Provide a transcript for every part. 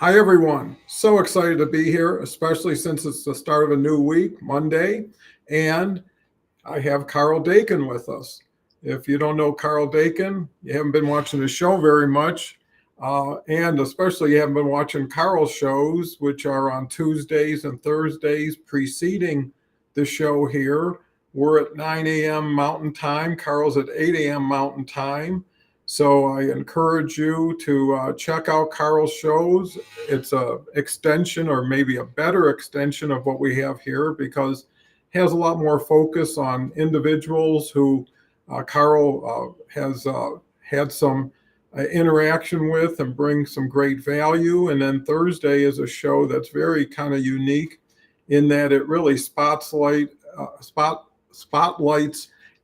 Hi, everyone. So excited to be here, especially since it's the start of a new week, Monday, and I have Karl Dakin with us. If you don't know Karl Dakin, you haven't been watching the show very much, and especially you haven't been watching Karl's shows, which are on Tuesdays and Thursdays preceding the show here. We're at 9 a.m. Mountain Time. Karl's at 8 a.m. Mountain Time. So I encourage you to check out Karl's shows. It's a extension, or maybe a better extension, of what we have here, because it has a lot more focus on individuals who Karl has had some interaction with and bring some great value. And then Thursday is a show that's very kind of unique in that it really spotlights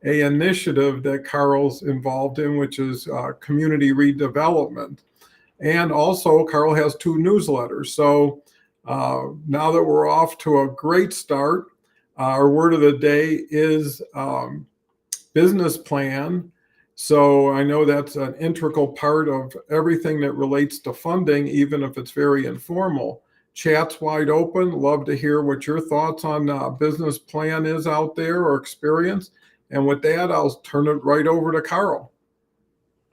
a initiative that Karl's involved in, which is community redevelopment. And also, Karl has two newsletters. So now that we're off to a great start, our word of the day is business plan. So I know that's an integral part of everything that relates to funding, even if it's very informal. Chat's wide open. Love to hear what your thoughts on business plan is out there, or experience. And with that, I'll turn it right over to Karl.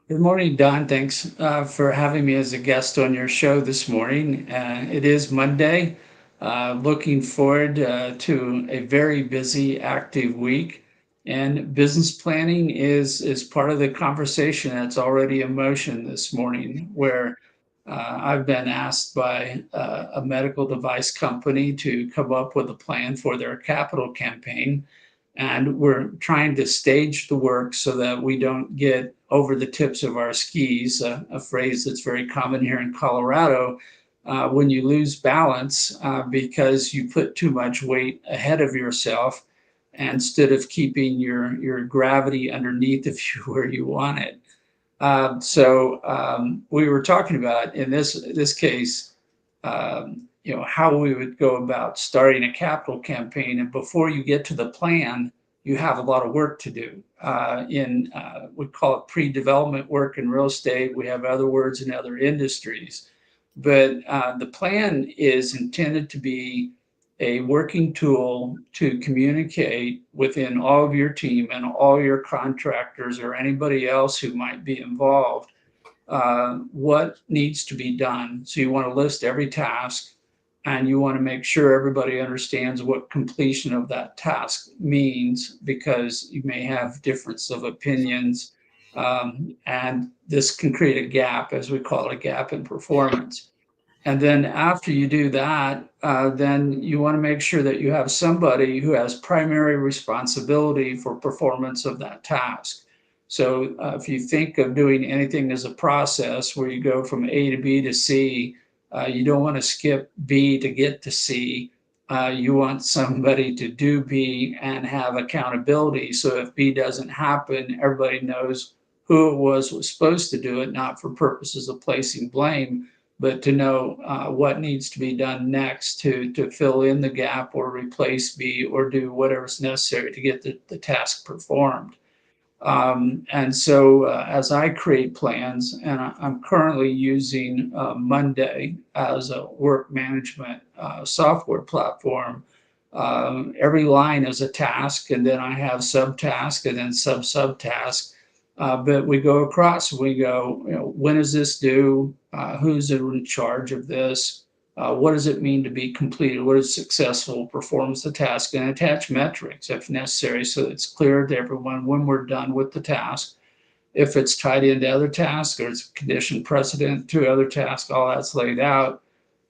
Good morning, Don. Thanks for having me as a guest on your show this morning. It is Monday. Looking forward to a very busy, active week. And business planning is part of the conversation that's already in motion this morning, where I've been asked by a medical device company to come up with a plan for their capital campaign, and we're trying to stage the work so that we don't get over the tips of our skis, a phrase that's very common here in Colorado. When you lose balance because you put too much weight ahead of yourself instead of keeping your gravity underneath of you where you want it. We were talking about in this case, how we would go about starting a capital campaign, and before you get to the plan, you have a lot of work to do. In We call it pre-development work in real estate. We have other words in other industries, but the plan is intended to be a working tool to communicate within all of your team and all your contractors or anybody else who might be involved what needs to be done. So you want to list every task, and you want to make sure everybody understands what completion of that task means, because you may have difference of opinions, and this can create a gap, as we call it, a gap in performance. And then after you do that, then you want to make sure that you have somebody who has primary responsibility for performance of that task. So if you think of doing anything as a process where you go from A to B to C, you don't want to skip B to get to C. You want somebody to do B and have accountability. So if B doesn't happen, everybody knows who it was supposed to do it, not for purposes of placing blame, but to know what needs to be done next to fill in the gap or replace B or do whatever's necessary to get the task performed. As I create plans, and I'm currently using Monday as a work management software platform. Every line is a task, and then I have subtask and then subtask. But we go across, we go, when is this due? Who's in charge of this? What does it mean to be completed? What is successful performance of the task? And attach metrics if necessary so it's clear to everyone when we're done with the task. If it's tied into other tasks or it's condition precedent to other tasks, all that's laid out.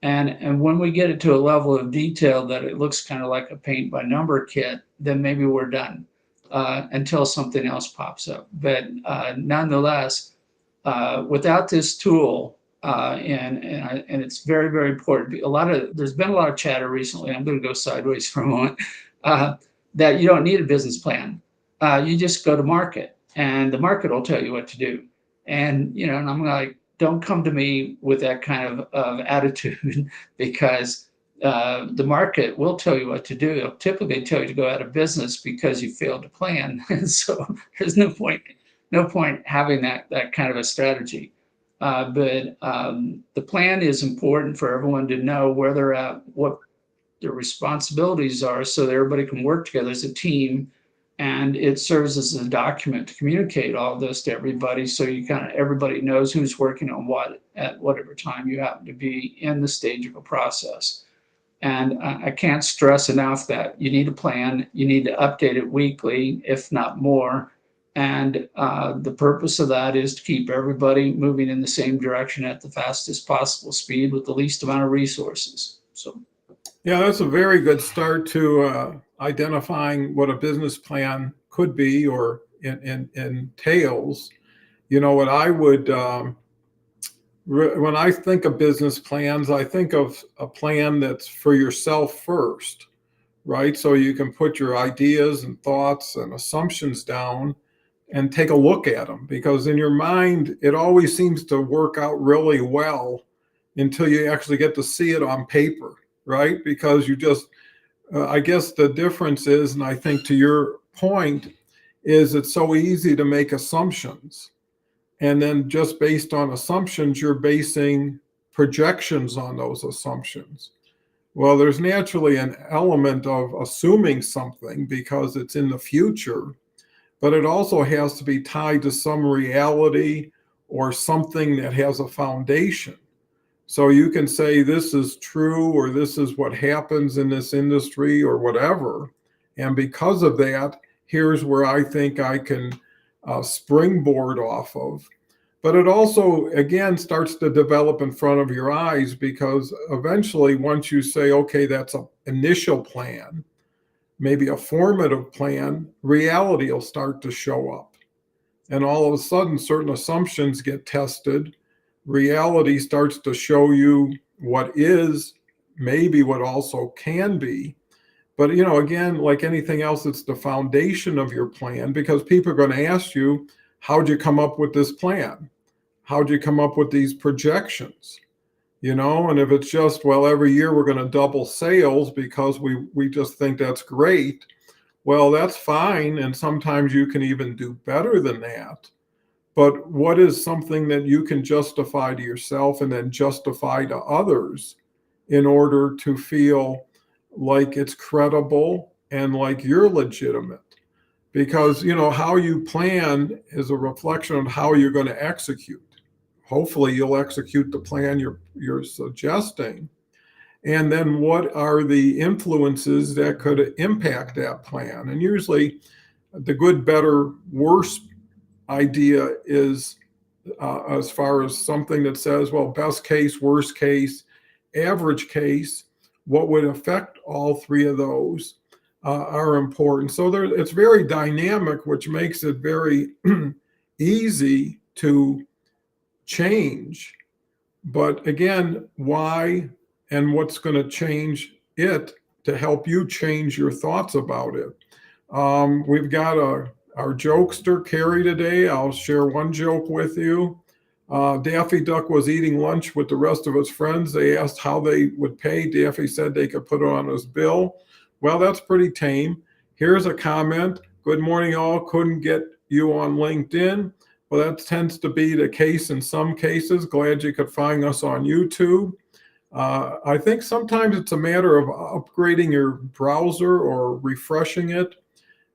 And when we get it to a level of detail that it looks kind of like a paint by number kit, then maybe we're done until something else pops up. But nonetheless, without this tool, and it's very, very important. There's been a lot of chatter recently. I'm going to go sideways for a moment. Uh, that you don't need a business plan. You just go to market, and the market will tell you what to do. And I'm like, don't come to me with that kind of attitude because the market will tell you what to do. It'll typically tell you to go out of business because you failed to plan. And so there's no point having that kind of a strategy. but the plan is important for everyone to know where they're at, what their responsibilities are, so that everybody can work together as a team. And it serves as a document to communicate all this to everybody, so you kind of everybody knows who's working on what at whatever time you happen to be in the stage of a process. And I can't stress enough that you need a plan. You need to update it weekly, if not more. And the purpose of that is to keep everybody moving in the same direction at the fastest possible speed with the least amount of resources. So, Yeah, that's a very good start to identifying what a business plan could be or entails. You know, what I would, when I think of business plans, I think of a plan that's for yourself first, right? So you can put your ideas and thoughts and assumptions down and take a look at them, because in your mind, it always seems to work out really well until you actually get to see it on paper, right? Because you just, I guess the difference is, and I think to your point, is it's so easy to make assumptions. And then just based on assumptions, you're basing projections on those assumptions. Well, there's naturally an element of assuming something because it's in the future, but it also has to be tied to some reality or something that has a foundation. So you can say this is true, or this is what happens in this industry, or whatever. And because of that, here's where I think I can springboard off of. But it also, again, starts to develop in front of your eyes, because eventually, once you say, okay, that's an initial plan, maybe a formative plan, reality will start to show up. And all of a sudden, certain assumptions get tested. Reality starts to show you what is, maybe what also can be. But, you know, again, like anything else, it's the foundation of your plan, because people are going to ask you, how'd you come up with this plan? How'd you come up with these projections? You know, and if it's just, well, every year we're going to double sales because we just think that's great, well, that's fine. And sometimes you can even do better than that. But what is something that you can justify to yourself and then justify to others in order to feel like it's credible and like you're legitimate? Because, you know, how you plan is a reflection on how you're going to execute. Hopefully you'll execute the plan you're suggesting. And then what are the influences that could impact that plan? And usually the good, better, worse idea is as far as something that says, well, best case, worst case, average case, what would affect all three of those are important. So it's very dynamic, which makes it very easy to change. But again, why and what's going to change it to help you change your thoughts about it? We've got our jokester, Carrie, today. I'll share one joke with you. Daffy Duck was eating lunch with the rest of his friends. They asked how they would pay. Daffy said they could put it on his bill. Well, that's pretty tame. Here's a comment. Good morning, all. Couldn't get you on LinkedIn. Well, that tends to be the case in some cases. Glad you could find us on YouTube. I think sometimes it's a matter of upgrading your browser or refreshing it,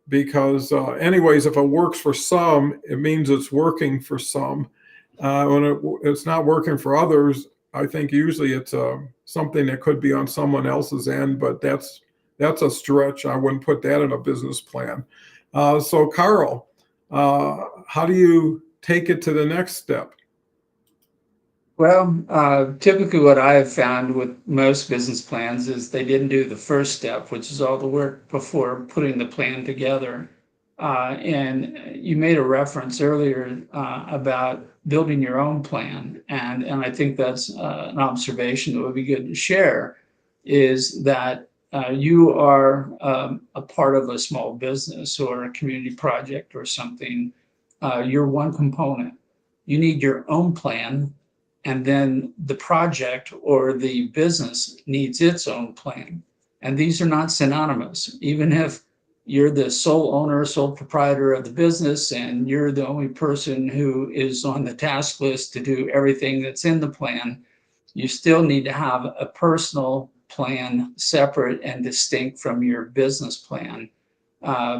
because anyways, if it works for some, it means it's working for some. When it's not working for others, I think usually it's something that could be on someone else's end, but that's a stretch. I wouldn't put that in a business plan. So Karl, how do you take it to the next step? well, typically what I have found with most business plans is they didn't do the first step, which is all the work before putting the plan together. And you made a reference earlier about building your own plan, and I think that's an observation that would be good to share. Is that you are a part of a small business or a community project or something. You're one component. You need your own plan, and then the project or the business needs its own plan. And these are not synonymous. Even if you're the sole owner, sole proprietor of the business, and you're the only person who is on the task list to do everything that's in the plan, you still need to have a personal plan separate and distinct from your business plan,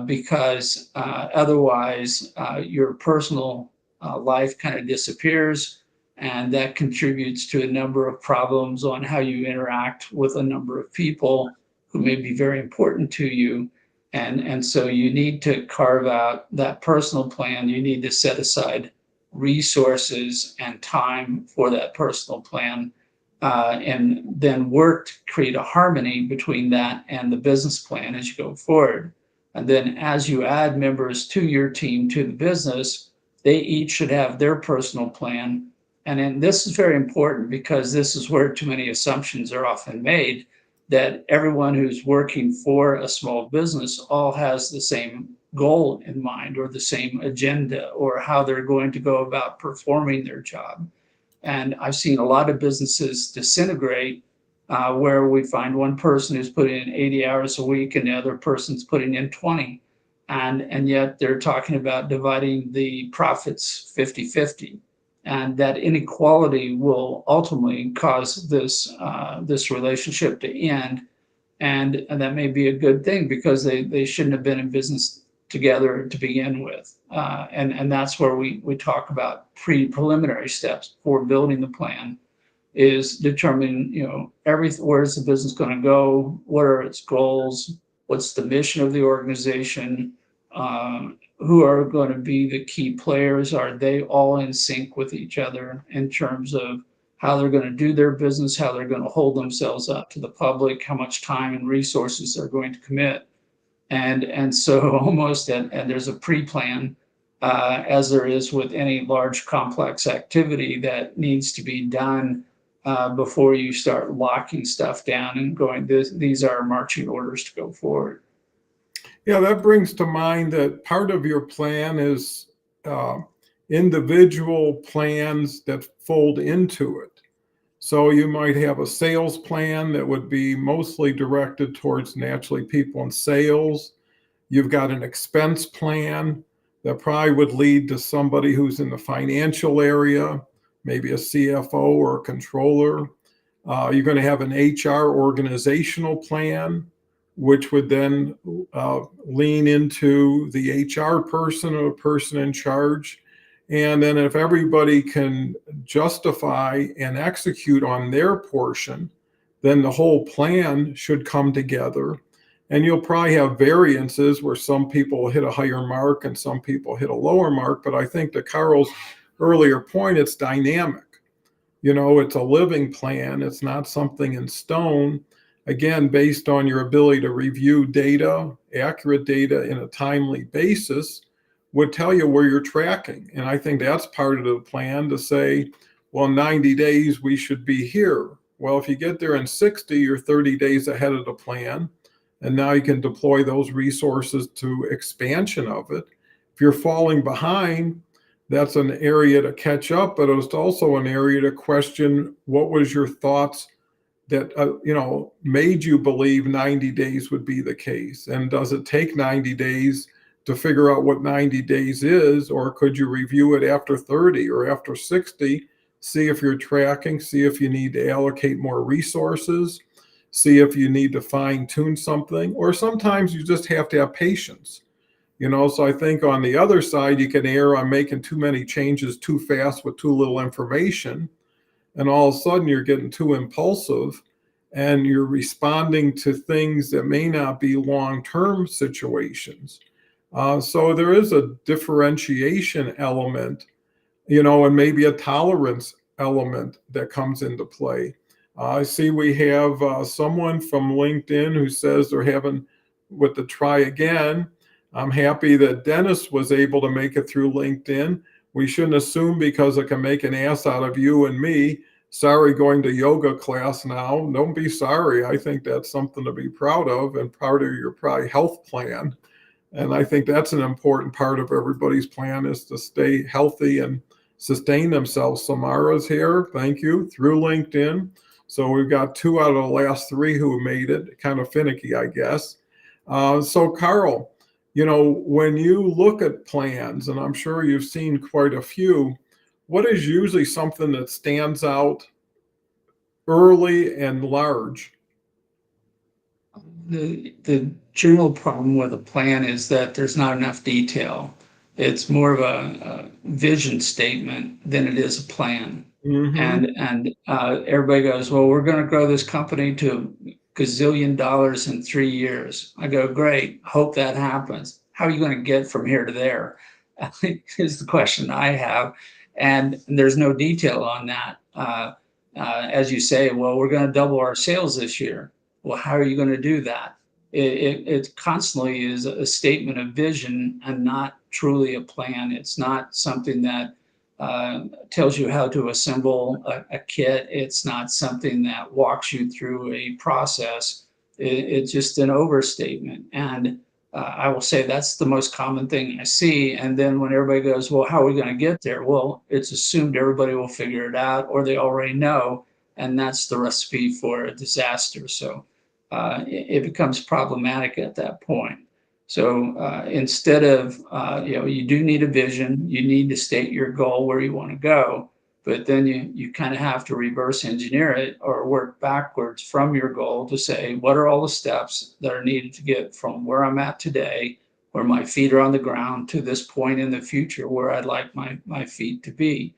because otherwise your personal life kind of disappears, and that contributes to a number of problems on how you interact with a number of people who may be very important to you. And so you need to carve out that personal plan. You need to set aside resources and time for that personal plan, and then work to create a harmony between that and the business plan as you go forward. And then as you add members to your team, to the business, they each should have their personal plan. And then this is very important because this is where too many assumptions are often made, that everyone who's working for a small business all has the same goal in mind, or the same agenda, or how they're going to go about performing their job. And I've seen a lot of businesses disintegrate, where we find one person who's putting in 80 hours a week and the other person's putting in 20. And yet they're talking about dividing the profits 50-50. And that inequality will ultimately cause this relationship to end. And that may be a good thing, because they shouldn't have been in business together to begin with. And that's where we talk about preliminary steps for building the plan, is determining, where's the business going to go? What are its goals? What's the mission of the organization? Who are going to be the key players? Are they all in sync with each other in terms of how they're going to do their business, how they're going to hold themselves up to the public, how much time and resources they're going to commit? And so almost, and there's a pre-plan, as there is with any large complex activity that needs to be done before you start locking stuff down and going, these are marching orders to go forward. Yeah, that brings to mind that part of your plan is individual plans that fold into it. So you might have a sales plan that would be mostly directed towards naturally people in sales. You've got an expense plan that probably would lead to somebody who's in the financial area, maybe a CFO or a controller. You're going to have an HR organizational plan, which would then lean into the HR person or the person in charge. And then if everybody can justify and execute on their portion, then the whole plan should come together. And you'll probably have variances where some people hit a higher mark and some people hit a lower mark. But I think to Karl's earlier point, it's dynamic. It's a living plan. It's not something in stone. Again, based on your ability to review data, accurate data in a timely basis, would tell you where you're tracking. And I think that's part of the plan, to say, well, 90 days, we should be here. Well, if you get there in 60, you're 30 days ahead of the plan. And now you can deploy those resources to expansion of it. If you're falling behind, that's an area to catch up, but it's also an area to question what was your thoughts that made you believe 90 days would be the case. And does it take 90 days to figure out what 90 days is, or could you review it after 30 or after 60, see if you're tracking, see if you need to allocate more resources, see if you need to fine tune something, or sometimes you just have to have patience. So I think on the other side, you can err on making too many changes too fast with too little information. And all of a sudden you're getting too impulsive and you're responding to things that may not be long-term situations. So there is a differentiation element, and maybe a tolerance element that comes into play. I see we have someone from LinkedIn who says they're having with the try again. I'm happy that Dennis was able to make it through LinkedIn. We shouldn't assume because it can make an ass out of you and me. Sorry, going to yoga class now. Don't be sorry. I think that's something to be proud of and part of your probably health plan. And I think that's an important part of everybody's plan, is to stay healthy and sustain themselves. Samara's here, thank you, through LinkedIn. So we've got 2 out of the last 3 who made it, kind of finicky, I guess. So Karl, When you look at plans, and I'm sure you've seen quite a few, what is usually something that stands out early and large? The general problem with a plan is that there's not enough detail. It's more of a vision statement than it is a plan. Hmm. And everybody goes, well, we're going to grow this company to gazillion dollars in 3 years. I go, great. Hope that happens. How are you going to get from here to there? Is the question I have. And there's no detail on that. As you say, well, we're going to double our sales this year. Well, how are you going to do that? It constantly is a statement of vision and not truly a plan. It's not something that tells you how to assemble a kit. It's not something that walks you through a process. It's just an overstatement. And I will say that's the most common thing I see. And then when everybody goes, well, how are we going to get there? Well, it's assumed everybody will figure it out or they already know. And that's the recipe for a disaster. So it becomes problematic at that point. So instead of, you do need a vision, you need to state your goal where you want to go, but then you kind of have to reverse engineer it or work backwards from your goal to say, what are all the steps that are needed to get from where I'm at today, where my feet are on the ground, to this point in the future where I'd like my feet to be.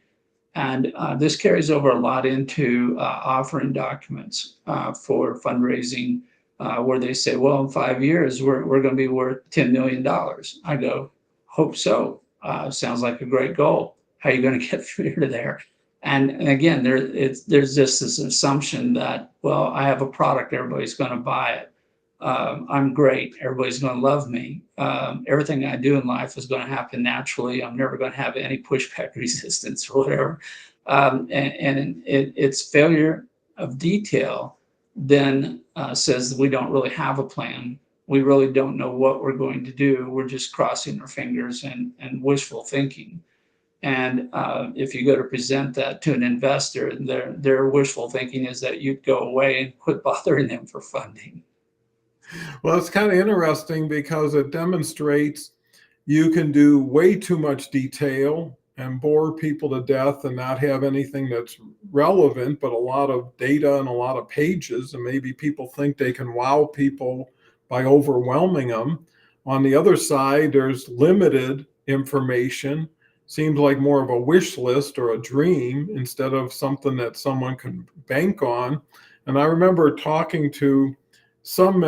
And this carries over a lot into offering documents for fundraising, where they say, well, in 5 years, we're going to be worth $10 million. I go, hope so. Sounds like a great goal. How are you going to get from here to there? And again, there's just this assumption that, well, I have a product, everybody's going to buy it. I'm great. Everybody's going to love me. Everything I do in life is going to happen naturally. I'm never going to have any pushback resistance or whatever. And it's failure of detail then says we don't really have a plan. We really don't know what we're going to do. We're just crossing our fingers and wishful thinking. And if you go to present that to an investor, their wishful thinking is that you'd go away and quit bothering them for funding. Well, it's kind of interesting because it demonstrates you can do way too much detail and bore people to death and not have anything that's relevant, but a lot of data and a lot of pages. And maybe people think they can wow people by overwhelming them. On the other side, there's limited information. Seems like more of a wish list or a dream instead of something that someone can bank on. And I remember talking to some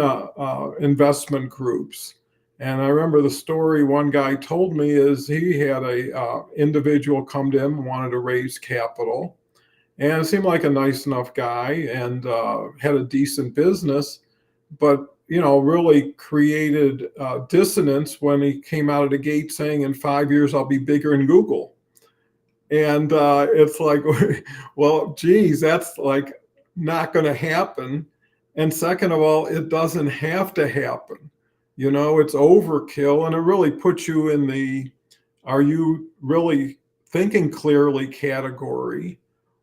investment groups. And I remember the story one guy told me is he had a individual come to him and wanted to raise capital, and it seemed like a nice enough guy and had a decent business, but really created dissonance when he came out of the gate saying, "In 5 years I'll be bigger than Google." And it's like, well, geez, that's like not going to happen. And second of all, it doesn't have to happen. It's overkill, and it really puts you in the are you really thinking clearly category,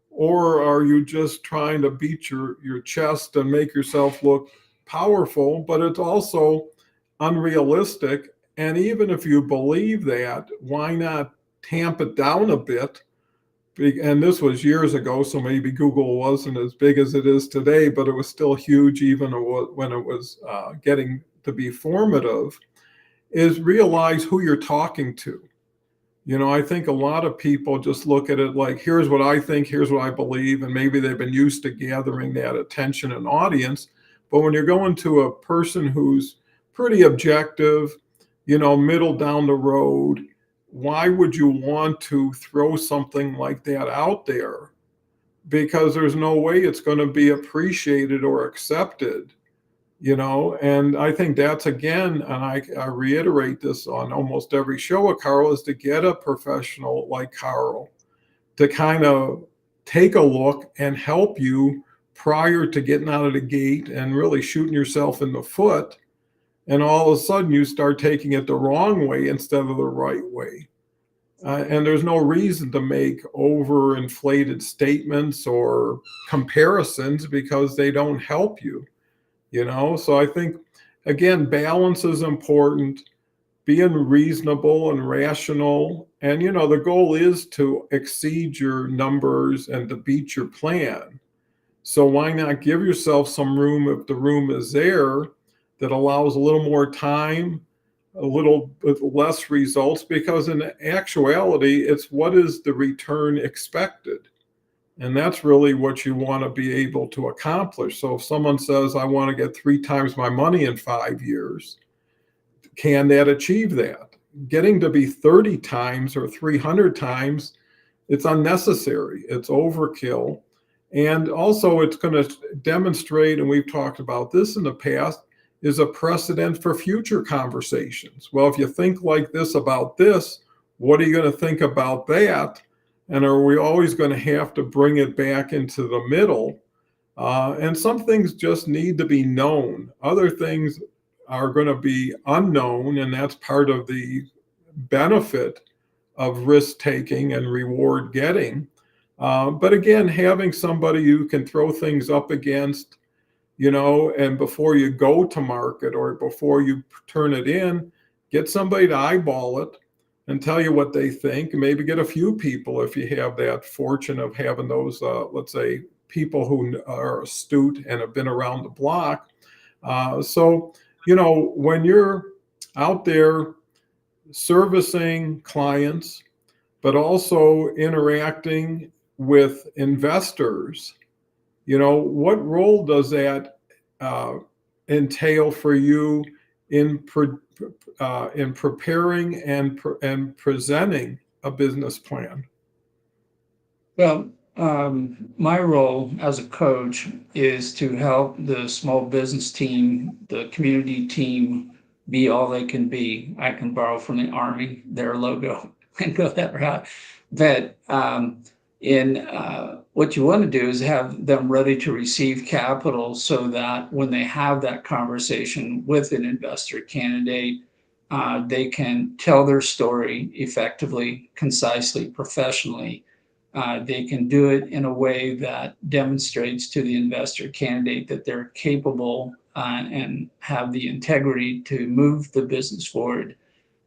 or are you just trying to beat your chest and make yourself look powerful? But it's also unrealistic. And even if you believe that, why not tamp it down a bit? And this was years ago, so maybe Google wasn't as big as it is today, but it was still huge even when it was getting to be formative, is realize who you're talking to. I think a lot of people just look at it like, here's what I think, here's what I believe, and maybe they've been used to gathering that attention and audience. But when you're going to a person who's pretty objective, middle down the road, why would you want to throw something like that out there? Because there's no way it's going to be appreciated or accepted. And I think that's, again, and I reiterate this on almost every show of Karl, is to get a professional like Karl to kind of take a look and help you prior to getting out of the gate and really shooting yourself in the foot. And all of a sudden you start taking it the wrong way instead of the right way. And there's no reason to make overinflated statements or comparisons because they don't help you. So I think, again, balance is important. being reasonable and rational. And, the goal is to exceed your numbers and to beat your plan. So why not give yourself some room if the room is there that allows a little more time, a little bit less results, because in actuality, it's what is the return expected? And that's really what you want to be able to accomplish. So if someone says, I want to get 3 times my money in 5 years, can that achieve that? Getting to be 30 times or 300 times, it's unnecessary. It's overkill. And also, it's going to demonstrate, and we've talked about this in the past, is a precedent for future conversations. Well, if you think like this about this, what are you going to think about that? And are we always going to have to bring it back into the middle? And some things just need to be known. Other things are going to be unknown, and that's part of the benefit of risk taking and reward getting. But again, having somebody you can throw things up against, and before you go to market or before you turn it in, get somebody to eyeball it and tell you what they think. Maybe get a few people if you have that fortune of having those, let's say, people who are astute and have been around the block. So, when you're out there servicing clients, but also interacting with investors, what role does that entail for you in preparing and presenting a business plan? Well, my role as a coach is to help the small business team, the community team, be all they can be. I can borrow from the Army, their logo, and go that route. But in what you want to do is have them ready to receive capital so that when they have that conversation with an investor candidate, they can tell their story effectively, concisely, professionally. They can do it in a way that demonstrates to the investor candidate that they're capable and have the integrity to move the business forward.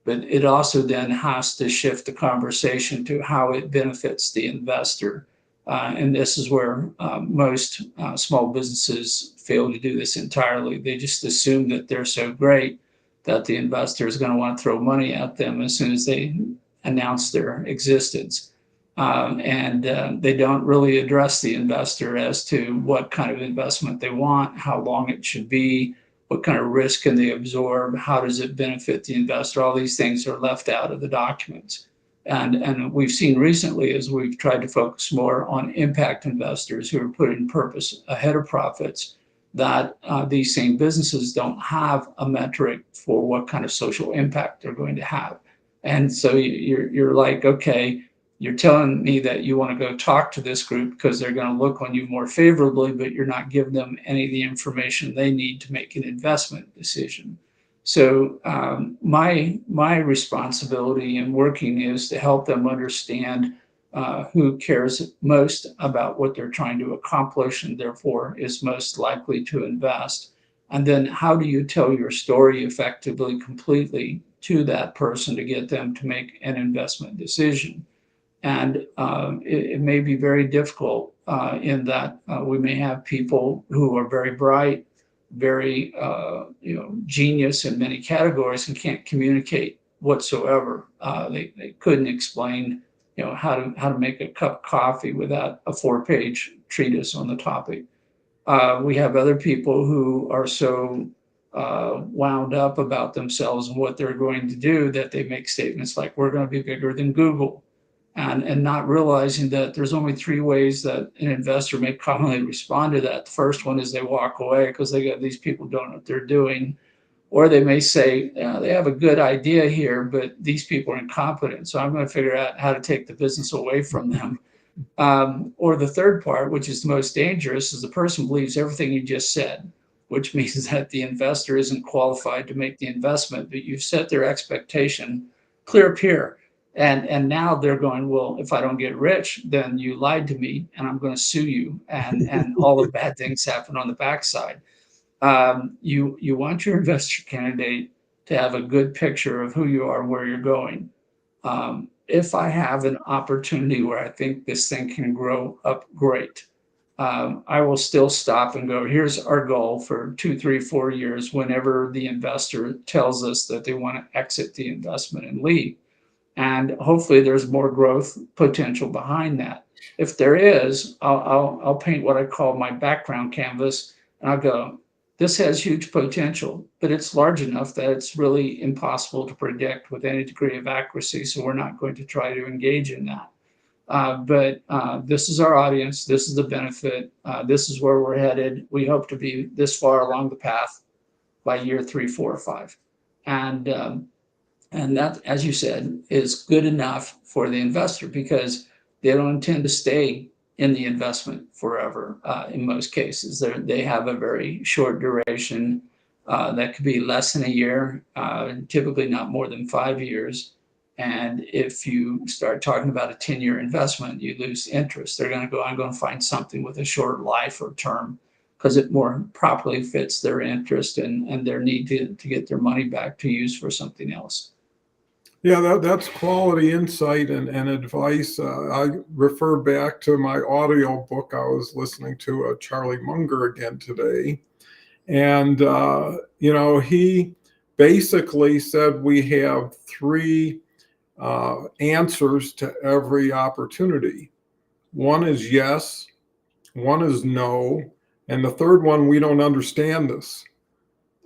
But it also then has to shift the conversation to how it benefits the investor. And this is where most small businesses fail to do this entirely. They just assume that they're so great that the investor is going to want to throw money at them as soon as they announce their existence. And they don't really address the investor as to what kind of investment they want, how long it should be, what kind of risk can they absorb, how does it benefit the investor. All these things are left out of the documents. And we've seen recently, as we've tried to focus more on impact investors who are putting purpose ahead of profits, that these same businesses don't have a metric for what kind of social impact they're going to have. And so you're like, okay, you're telling me that you want to go talk to this group because they're going to look on you more favorably, but you're not giving them any of the information they need to make an investment decision. So my responsibility in working is to help them understand who cares most about what they're trying to accomplish and therefore is most likely to invest. And then how do you tell your story effectively, completely to that person to get them to make an investment decision? And it may be very difficult in that we may have people who are very bright, very genius in many categories and can't communicate whatsoever. They couldn't explain how to make a cup of coffee without a 4-page treatise on the topic. We have other people who are so wound up about themselves and what they're going to do that they make statements like, we're going to be bigger than Google. And not realizing that there's only 3 ways that an investor may commonly respond to that. The first one is they walk away because these people don't know what they're doing. Or they may say, they have a good idea here, but these people are incompetent. So I'm going to figure out how to take the business away from them. Or the third part, which is the most dangerous, is the person believes everything you just said, which means that the investor isn't qualified to make the investment, but you've set their expectation clear up here. And now they're going, well, if I don't get rich, then you lied to me and I'm going to sue you. And all the bad things happen on the backside. You want your investor candidate to have a good picture of who you are, where you're going. If I have an opportunity where I think this thing can grow up great, I will still stop and go, here's our goal for 2, 3, 4 years, whenever the investor tells us that they want to exit the investment and leave. And hopefully there's more growth potential behind that. If there is, I'll paint what I call my background canvas, and I'll go, this has huge potential, but it's large enough that it's really impossible to predict with any degree of accuracy. So we're not going to try to engage in that. But this is our audience. This is the benefit. This is where we're headed. We hope to be this far along the path by year 3, 4, or 5. And that, as you said, is good enough for the investor because they don't intend to stay in the investment forever. In most cases, they have a very short duration that could be less than a year, typically not more than 5 years. And if you start talking about a 10-year investment, you lose interest. They're going to go, I'm going to find something with a short life or term because it more properly fits their interest and their need to get their money back to use for something else. Yeah, that's quality insight and advice. I refer back to my audio book I was listening to, Charlie Munger again today. And, he basically said we have 3 answers to every opportunity. One is yes, one is no, and the third one, we don't understand this.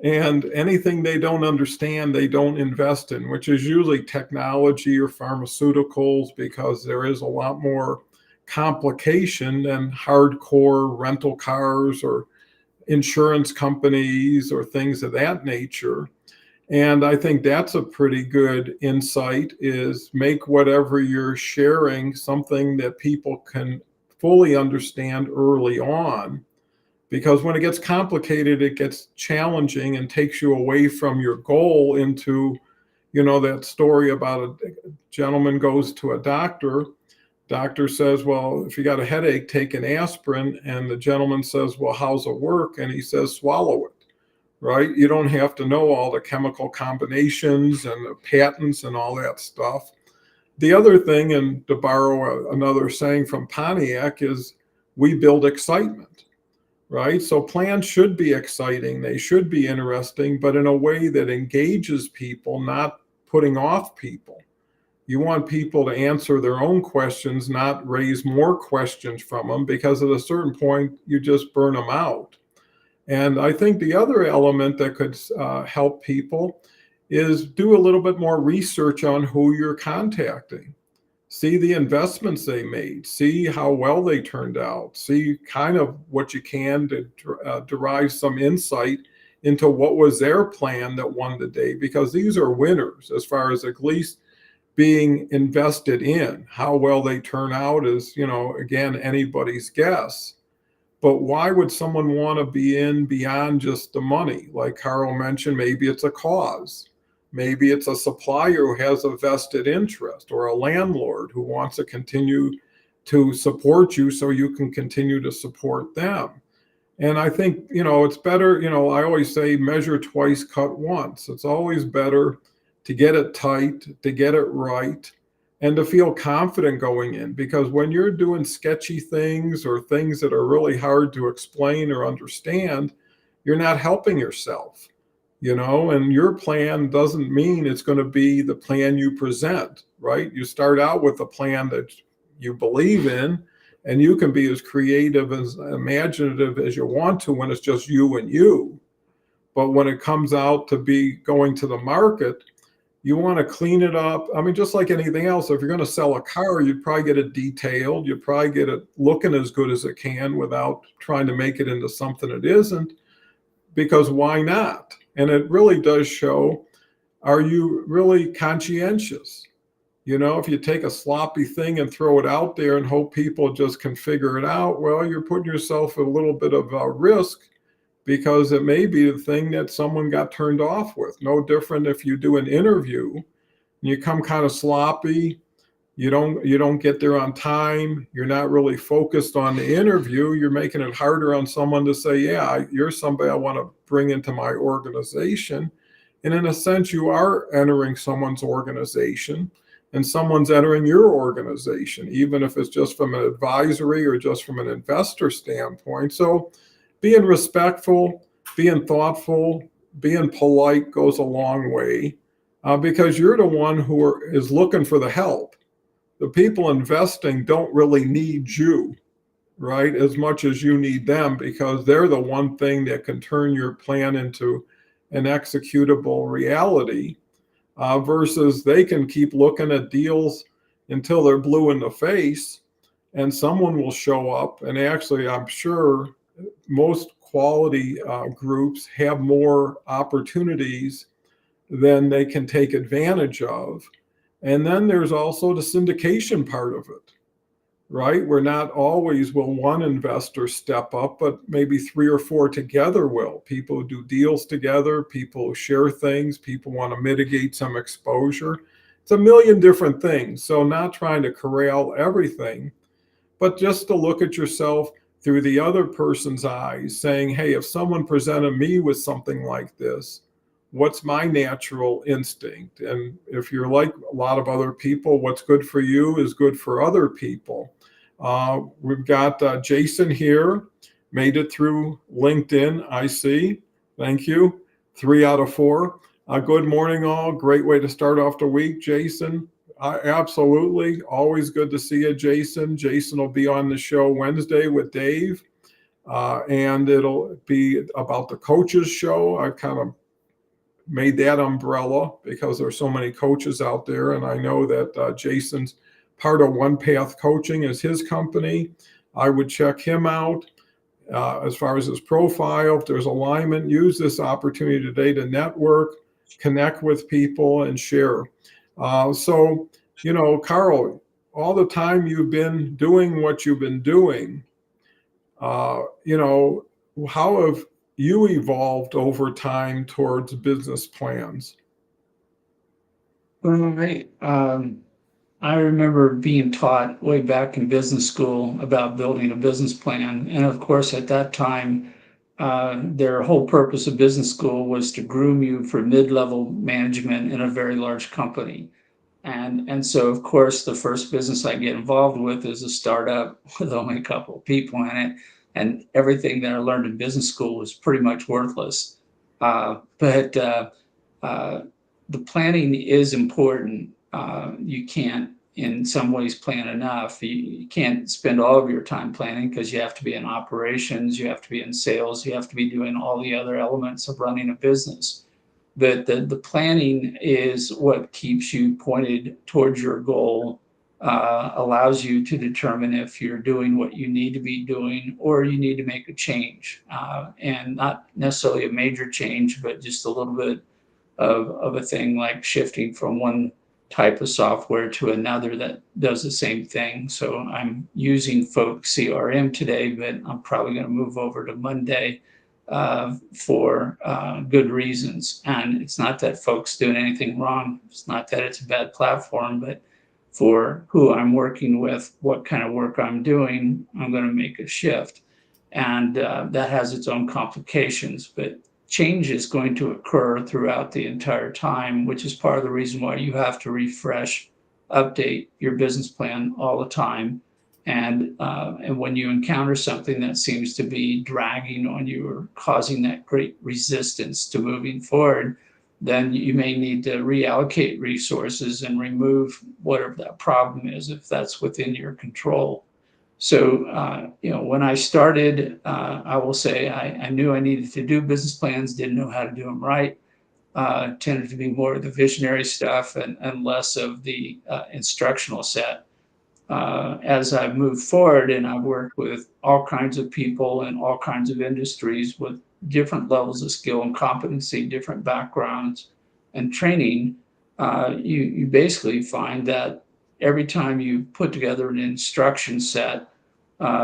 And anything they don't understand, they don't invest in, which is usually technology or pharmaceuticals, because there is a lot more complication than hardcore rental cars or insurance companies or things of that nature. And I think that's a pretty good insight, is make whatever you're sharing something that people can fully understand early on. Because when it gets complicated, it gets challenging and takes you away from your goal into, that story about a gentleman goes to a doctor. Doctor says, well, if you got a headache, take an aspirin. And the gentleman says, well, how's it work? And he says, swallow it. Right? You don't have to know all the chemical combinations and the patents and all that stuff. The other thing, and to borrow another saying from Pontiac, is we build excitement, right? So plans should be exciting. They should be interesting, but in a way that engages people, not putting off people. You want people to answer their own questions, not raise more questions from them, because at a certain point, you just burn them out. And I think the other element that could help people is do a little bit more research on who you're contacting. See the investments they made, see how well they turned out, see kind of what you can to derive some insight into what was their plan that won the day, because these are winners as far as at least being invested in. How well they turn out is, again, anybody's guess. But why would someone want to be in beyond just the money? Like Karl mentioned, maybe it's a cause. Maybe it's a supplier who has a vested interest, or a landlord who wants to continue to support you so you can continue to support them. And I think, it's better, I always say measure twice, cut once. It's always better to get it tight, to get it right, and to feel confident going in. Because when you're doing sketchy things or things that are really hard to explain or understand, you're not helping yourself, and your plan doesn't mean it's going to be the plan you present, right? You start out with a plan that you believe in, and you can be as creative, as imaginative as you want to when it's just you and you. But when it comes out to be going to the market, you want to clean it up. I mean, just like anything else, if you're going to sell a car, you'd probably get it detailed. You'd probably get it looking as good as it can without trying to make it into something it isn't, because why not? And it really does show, are you really conscientious? If you take a sloppy thing and throw it out there and hope people just can figure it out, well, you're putting yourself at a little bit of a risk, because it may be the thing that someone got turned off with. No different if you do an interview and you come kind of sloppy, you don't get there on time, you're not really focused on the interview, you're making it harder on someone to say, yeah, you're somebody I want to bring into my organization. And in a sense, you are entering someone's organization and someone's entering your organization, even if it's just from an advisory or just from an investor standpoint. So being respectful, being thoughtful, being polite goes a long way because you're the one is looking for the help. The people investing don't really need you, right? As much as you need them, because they're the one thing that can turn your plan into an executable reality, versus they can keep looking at deals until they're blue in the face and someone will show up. And actually, I'm sure most quality groups have more opportunities than they can take advantage of. And then there's also the syndication part of it, right? Where not always will one investor step up, but maybe three or four together will. People do deals together, people share things, people want to mitigate some exposure. It's a million different things. So, not trying to corral everything, but just to look at yourself through the other person's eyes, saying, hey, if someone presented me with something like this, what's my natural instinct? And if you're like a lot of other people, what's good for you is good for other people. We've got Jason here, made it through LinkedIn, I see. Thank you. 3 out of 4. Good morning, all. Great way to start off the week, Jason. Absolutely. Always good to see you, Jason. Jason will be on the show Wednesday with Dave, and it'll be about the coaches show. I've kind of made that umbrella because there's so many coaches out there, and I know that Jason's part of One Path Coaching is his company. I would check him out. As far as his profile, if there's alignment, use this opportunity today to network, connect with people, and share. So, Karl, all the time you've been doing what you've been doing, how have you evolved over time towards business plans? Well, I remember being taught way back in business school about building a business plan. And of course, at that time, their whole purpose of business school was to groom you for mid-level management in a very large company. And so, of course, the first business I get involved with is a startup with only a couple of people in it. And everything that I learned in business school was pretty much worthless. But the planning is important. You can't, in some ways, plan enough. You can't spend all of your time planning because you have to be in operations, you have to be in sales, you have to be doing all the other elements of running a business. But the planning is what keeps you pointed towards your goal, allows you to determine if you're doing what you need to be doing or you need to make a change. And not necessarily a major change, but just a little bit of a thing like shifting from one type of software to another that does the same thing. So I'm using Folk CRM today, but I'm probably going to move over to Monday for good reasons. And it's not that folks doing anything wrong. It's not that it's a bad platform, but for who I'm working with, what kind of work I'm doing, I'm going to make a shift. And that has its own complications, but change is going to occur throughout the entire time, which is part of the reason why you have to refresh, update your business plan all the time. And when you encounter something that seems to be dragging on you or causing that great resistance to moving forward, then you may need to reallocate resources and remove whatever that problem is, if that's within your control. So, when I started, I will say I knew I needed to do business plans, didn't know how to do them right. Tended to be more of the visionary stuff and less of the instructional set. As I've moved forward and I've worked with all kinds of people in all kinds of industries with different levels of skill and competency, different backgrounds and training, you basically find that every time you put together an instruction set,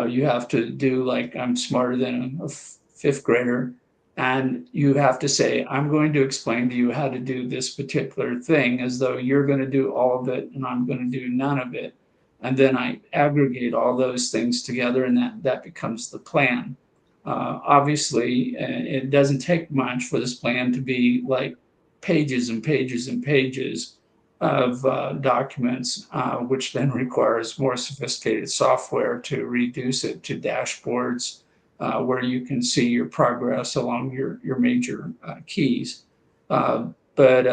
you have to do like I'm smarter than a fifth grader. And you have to say, I'm going to explain to you how to do this particular thing as though you're going to do all of it and I'm going to do none of it. And then I aggregate all those things together and that becomes the plan. Obviously, it doesn't take much for this plan to be like pages and pages and pages of documents, which then requires more sophisticated software to reduce it to dashboards where you can see your progress along your major keys. But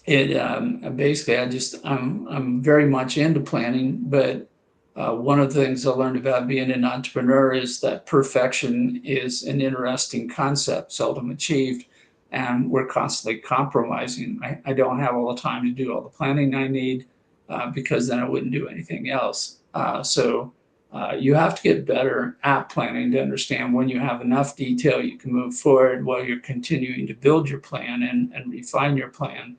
basically, I'm very much into planning, but one of the things I learned about being an entrepreneur is that perfection is an interesting concept, seldom achieved, and we're constantly compromising. I don't have all the time to do all the planning I need because then I wouldn't do anything else. So you have to get better at planning to understand when you have enough detail, you can move forward while you're continuing to build your plan and refine your plan.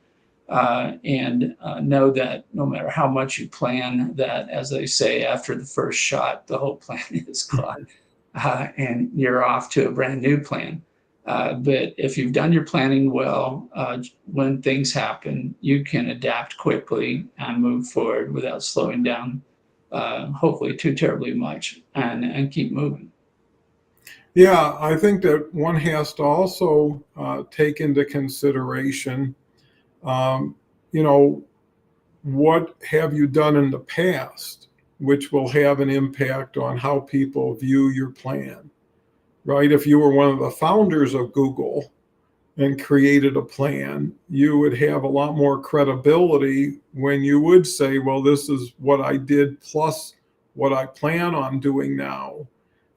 And know that no matter how much you plan, that, as they say, after the first shot, the whole plan is gone, and you're off to a brand new plan. But if you've done your planning well, when things happen, you can adapt quickly and move forward without slowing down, hopefully too terribly much, and keep moving. Yeah, I think that one has to also take into consideration, um, you know, what have you done in the past, which will have an impact on how people view your plan, right? If you were one of the founders of Google and created a plan, you would have a lot more credibility when you would say, well, this is what I did plus what I plan on doing now.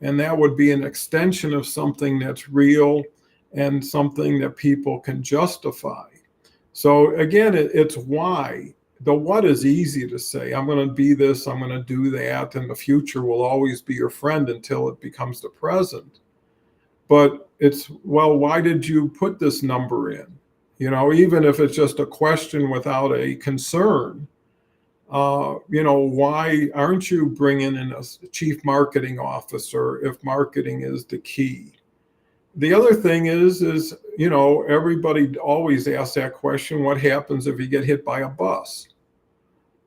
And that would be an extension of something that's real and something that people can justify. So again, it's why. The what is easy to say. I'm going to be this, I'm going to do that, and the future will always be your friend until it becomes the present. But it's, well, why did you put this number in? Even if it's just a question without a concern, why aren't you bringing in a chief marketing officer if marketing is the key? The other thing is, everybody always asks that question, what happens if you get hit by a bus?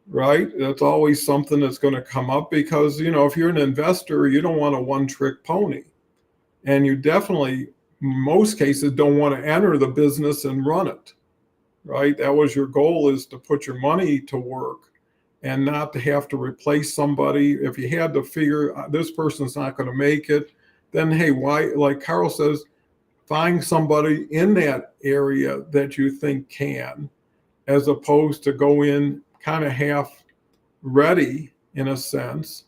Right? That's always something that's going to come up because, if you're an investor, you don't want a one-trick pony. And you definitely, in most cases, don't want to enter the business and run it. Right? That was your goal, is to put your money to work and not to have to replace somebody. If you had to figure this person's not going to make it, then hey, why, like Karl says, find somebody in that area that you think can, as opposed to go in kind of half ready in a sense.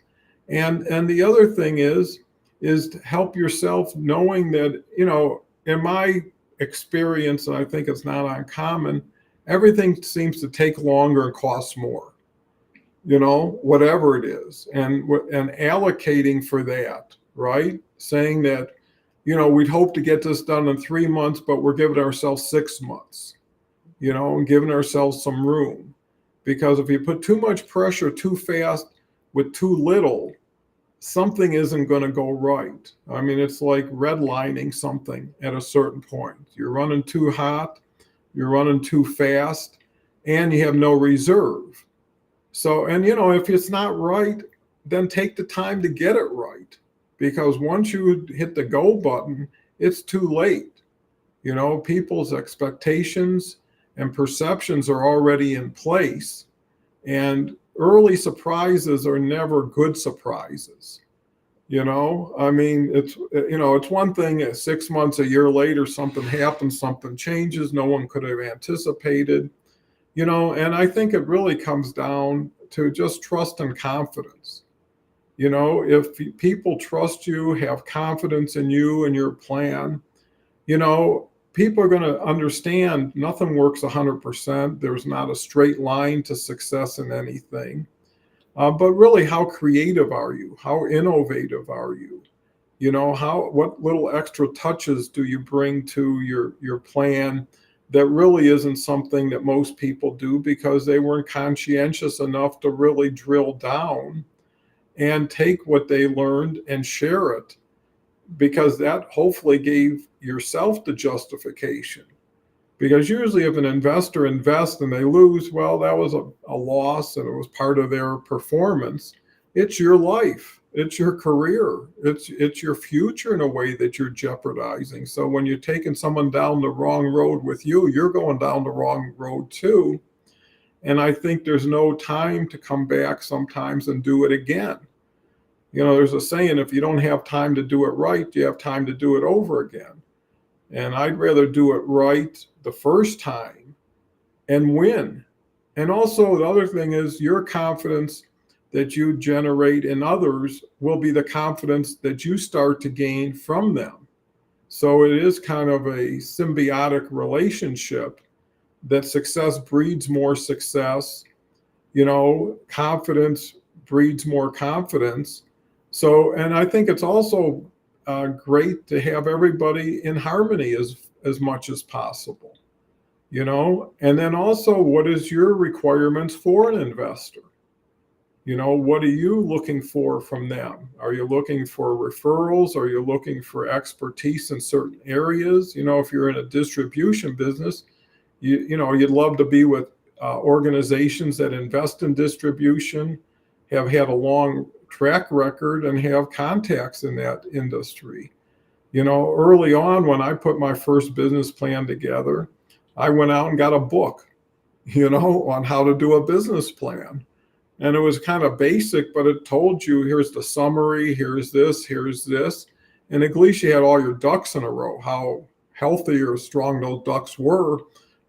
And the other thing is to help yourself, knowing that, in my experience, and I think it's not uncommon, everything seems to take longer and cost more, whatever it is, and allocating for that, right? Saying that, we'd hope to get this done in 3 months, but we're giving ourselves 6 months, and giving ourselves some room. Because if you put too much pressure too fast with too little, something isn't going to go right. I mean, it's like redlining something at a certain point. You're running too hot, you're running too fast, and you have no reserve. So, and if it's not right, then take the time to get it right. Because once you hit the go button, it's too late. People's expectations and perceptions are already in place. And early surprises are never good surprises. I mean, it's one thing 6 months, a year later, something happens, something changes, no one could have anticipated, and I think it really comes down to just trust and confidence. If people trust you, have confidence in you and your plan, people are going to understand nothing works 100%. There's not a straight line to success in anything. But really, how creative are you? How innovative are you? What little extra touches do you bring to your plan that really isn't something that most people do because they weren't conscientious enough to really drill down and take what they learned and share it, because that hopefully gave yourself the justification. Because usually if an investor invests and they lose, well, that was a loss and it was part of their performance. It's your life. it's your career. It's your future in a way that you're jeopardizing. So when you're taking someone down the wrong road with you, you're going down the wrong road too. And I think there's no time to come back sometimes and do it again. There's a saying, if you don't have time to do it right, you have time to do it over again. And I'd rather do it right the first time and win. And also, the other thing is your confidence that you generate in others will be the confidence that you start to gain from them. So it is kind of a symbiotic relationship that success breeds more success. Confidence breeds more confidence. So, and I think it's also great to have everybody in harmony as much as possible. And then also, what is your requirements for an investor? What are you looking for from them? Are you looking for referrals? Are you looking for expertise in certain areas? If you're in a distribution business, you'd love to be with organizations that invest in distribution, have had a long track record, and have contacts in that industry. Early on, when I put my first business plan together, I went out and got a book, on how to do a business plan. And it was kind of basic, but it told you, here's the summary, here's this. And at least you had all your ducks in a row. How healthy or strong those ducks were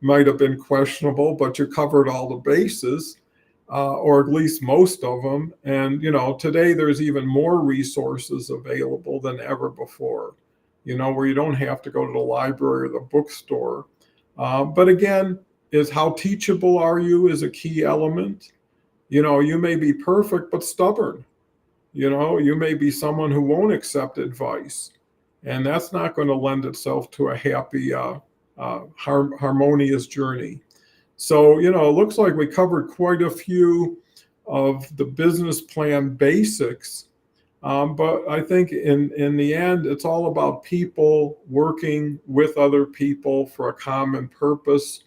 might have been questionable, but you covered all the bases, or at least most of them. And, today there's even more resources available than ever before, where you don't have to go to the library or the bookstore. But again, is how teachable are you is a key element. You may be perfect, but stubborn. You may be someone who won't accept advice. And that's not going to lend itself to a happy, harmonious journey. So, it looks like we covered quite a few of the business plan basics. But I think in the end, it's all about people working with other people for a common purpose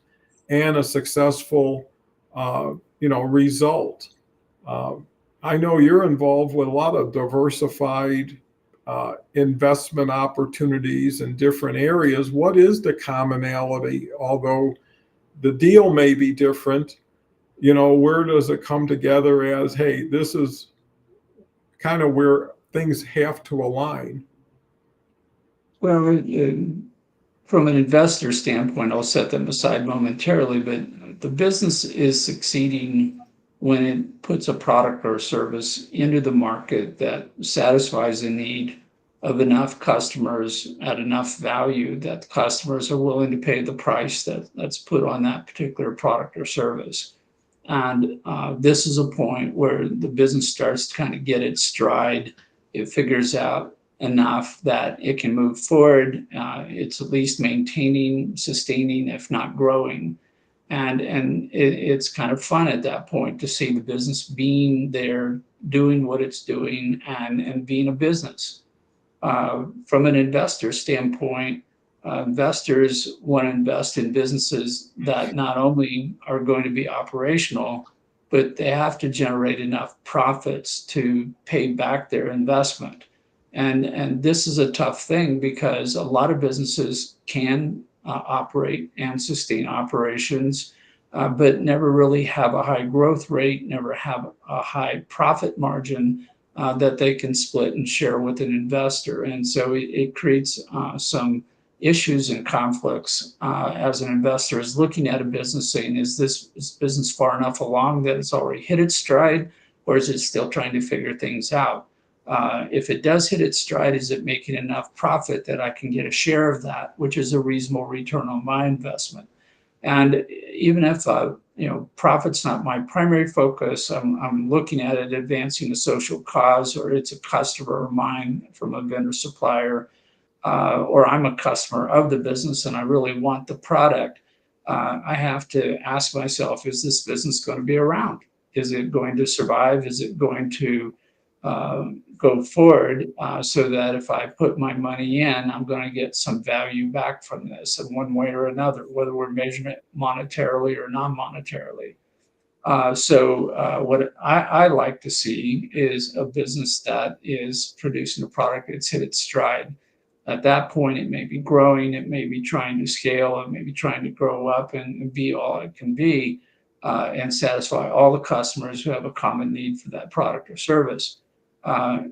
and a successful result. I know you're involved with a lot of diversified investment opportunities in different areas. What is the commonality? Although the deal may be different, where does it come together as, hey, this is kind of where things have to align? Well, from an investor standpoint, I'll set them aside momentarily, but the business is succeeding when it puts a product or service into the market that satisfies a need of enough customers at enough value that the customers are willing to pay the price that's put on that particular product or service. And this is a point where the business starts to kind of get its stride. It figures out enough that it can move forward. It's at least maintaining, sustaining, if not growing. And it's kind of fun at that point to see the business being there, doing what it's doing, and being a business. From an investor standpoint, investors want to invest in businesses that not only are going to be operational, but they have to generate enough profits to pay back their investment. And this is a tough thing because a lot of businesses can operate and sustain operations, but never really have a high growth rate, never have a high profit margin that they can split and share with an investor. And so it creates some issues and conflicts as an investor is looking at a business saying, is this business far enough along that it's already hit its stride, or is it still trying to figure things out? If it does hit its stride, is it making enough profit that I can get a share of that, which is a reasonable return on my investment? And even if profit's not my primary focus, I'm looking at it advancing a social cause, or it's a customer of mine from a vendor supplier, or I'm a customer of the business and I really want the product. I have to ask myself, is this business going to be around? Is it going to survive? Is it going to go forward so that if I put my money in, I'm going to get some value back from this in one way or another, whether we're measuring it monetarily or non-monetarily. What I like to see is a business that is producing a product that's hit its stride. At that point, it may be growing, it may be trying to scale, it may be trying to grow up and be all it can be, and satisfy all the customers who have a common need for that product or service. Uh,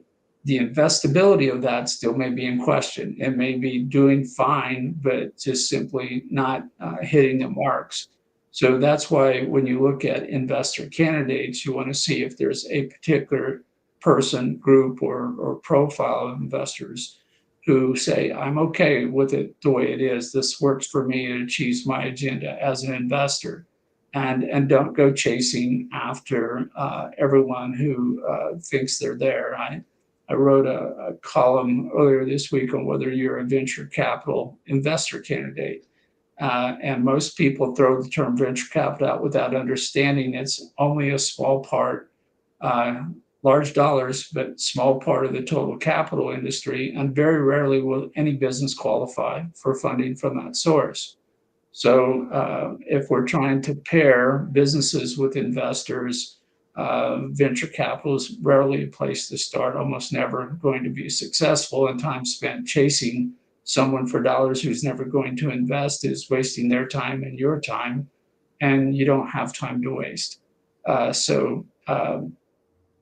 the investability of that still may be in question. It may be doing fine, but just simply not hitting the marks. So that's why when you look at investor candidates, you want to see if there's a particular person, group, or profile of investors who say, I'm okay with it the way it is. This works for me. It achieves my agenda as an investor. And don't go chasing after everyone who thinks they're there. I wrote a column earlier this week on whether you're a venture capital investor candidate. And most people throw the term venture capital out without understanding it's only a small part, uh, large dollars, but small part of the total capital industry. And very rarely will any business qualify for funding from that source. So if we're trying to pair businesses with investors, venture capital is rarely a place to start, almost never going to be successful, and time spent chasing someone for dollars who's never going to invest is wasting their time and your time, and you don't have time to waste.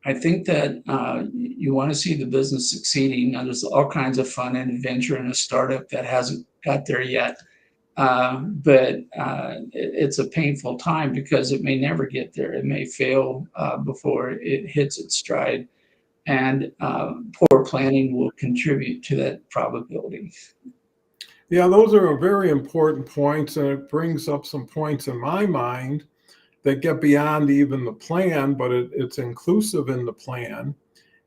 I think that you want to see the business succeeding. Now, there's all kinds of fun and adventure in a startup that hasn't got there yet. It's a painful time because it may never get there. It may fail before it hits its stride, and poor planning will contribute to that probability. Yeah, those are very important points, and it brings up some points in my mind that get beyond even the plan, but it's inclusive in the plan.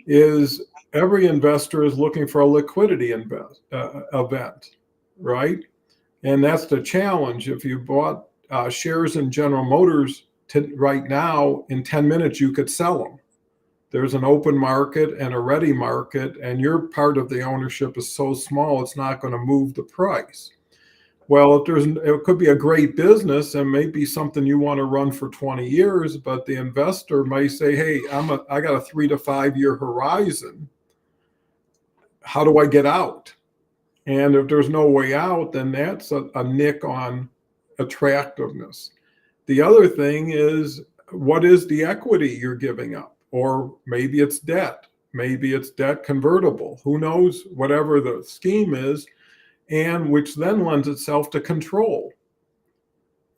Is every investor is looking for a liquidity event, right? And that's the challenge. If you bought shares in General Motors right now, in 10 minutes, you could sell them. There's an open market and a ready market, and your part of the ownership is so small, it's not going to move the price. Well, it could be a great business and maybe something you want to run for 20 years, but the investor may say, hey, I got a 3 to 5 year horizon. How do I get out? And if there's no way out, then that's a nick on attractiveness. The other thing is, what is the equity you're giving up? Or maybe it's debt. Maybe it's debt convertible. Who knows? Whatever the scheme is, and which then lends itself to control.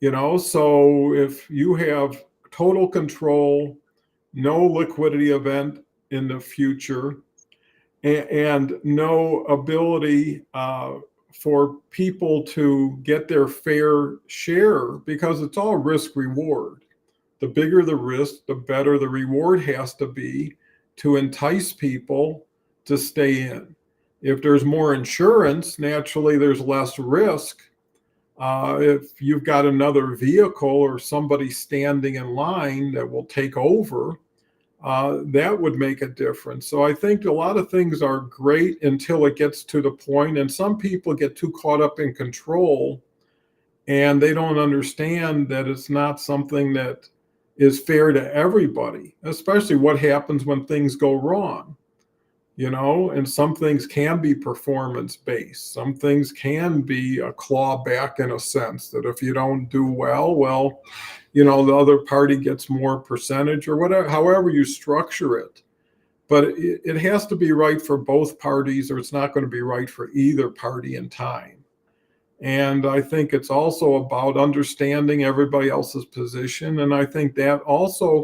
So if you have total control, no liquidity event in the future, and no ability for people to get their fair share, because it's all risk reward. The bigger the risk, the better the reward has to be to entice people to stay in. If there's more insurance, naturally there's less risk. If you've got another vehicle or somebody standing in line that will take over, that would make a difference. So I think a lot of things are great until it gets to the point, and some people get too caught up in control and they don't understand that it's not something that is fair to everybody, especially what happens when things go wrong. And some things can be performance based. Some things can be a clawback in a sense that if you don't do well, the other party gets more percentage or whatever, however you structure it. But it has to be right for both parties, or it's not going to be right for either party in time. And I think it's also about understanding everybody else's position. And I think that also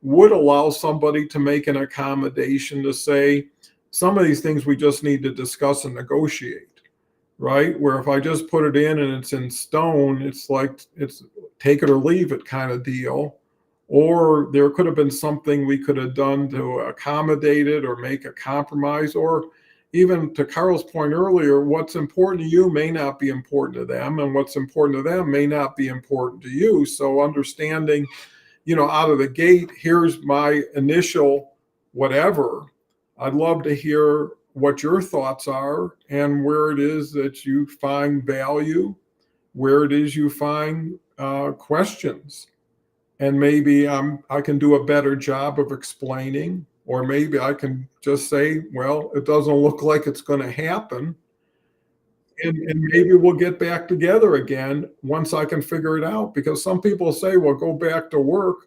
would allow somebody to make an accommodation to say, some of these things we just need to discuss and negotiate, right? Where if I just put it in and it's in stone, it's like it's take it or leave it kind of deal. Or there could have been something we could have done to accommodate it or make a compromise. Or even to Karl's point earlier, what's important to you may not be important to them, and what's important to them may not be important to you. So understanding, out of the gate, here's my initial whatever. I'd love to hear what your thoughts are and where it is that you find value, where it is you find questions. and maybe I can do a better job of explaining, or maybe I can just say, well, it doesn't look like it's going to happen. And maybe we'll get back together again once I can figure it out. Because some people say, well, go back to work.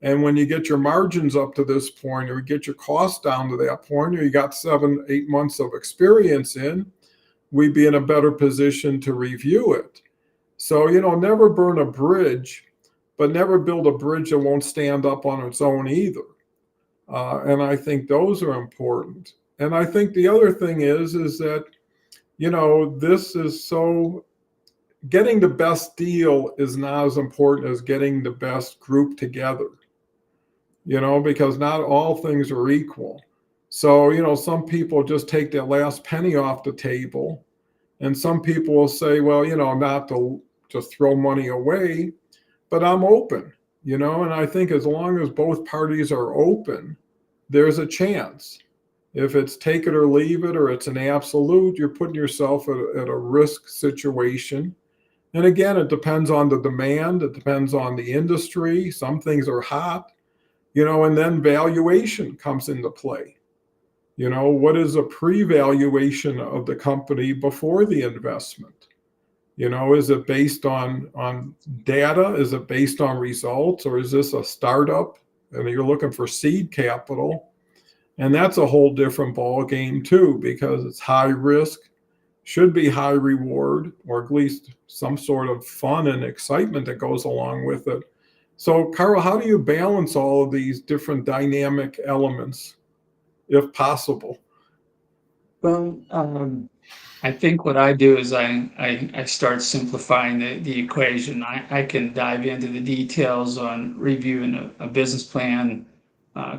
And when you get your margins up to this point, or you get your costs down to that point, or you got 7, 8 months of experience in, we'd be in a better position to review it. So, never burn a bridge, but never build a bridge that won't stand up on its own either. And I think those are important. And I think the other thing is that, this is so, getting the best deal is not as important as getting the best group together, because not all things are equal. So, some people just take that last penny off the table. And some people will say, well, not to just throw money away, but I'm open, and I think as long as both parties are open, there's a chance. If it's take it or leave it, or it's an absolute, you're putting yourself at a risk situation. And again, it depends on the demand. It depends on the industry. Some things are hot, and then valuation comes into play. What is a pre-valuation of the company before the investment? Is it based on data? Is it based on results? Or is this a startup and you're looking for seed capital? And that's a whole different ball game too, because it's high risk, should be high reward, or at least some sort of fun and excitement that goes along with it. So, Karl, how do you balance all of these different dynamic elements, if possible? Well, I think what I do is I start simplifying the equation. I can dive into the details on reviewing a business plan,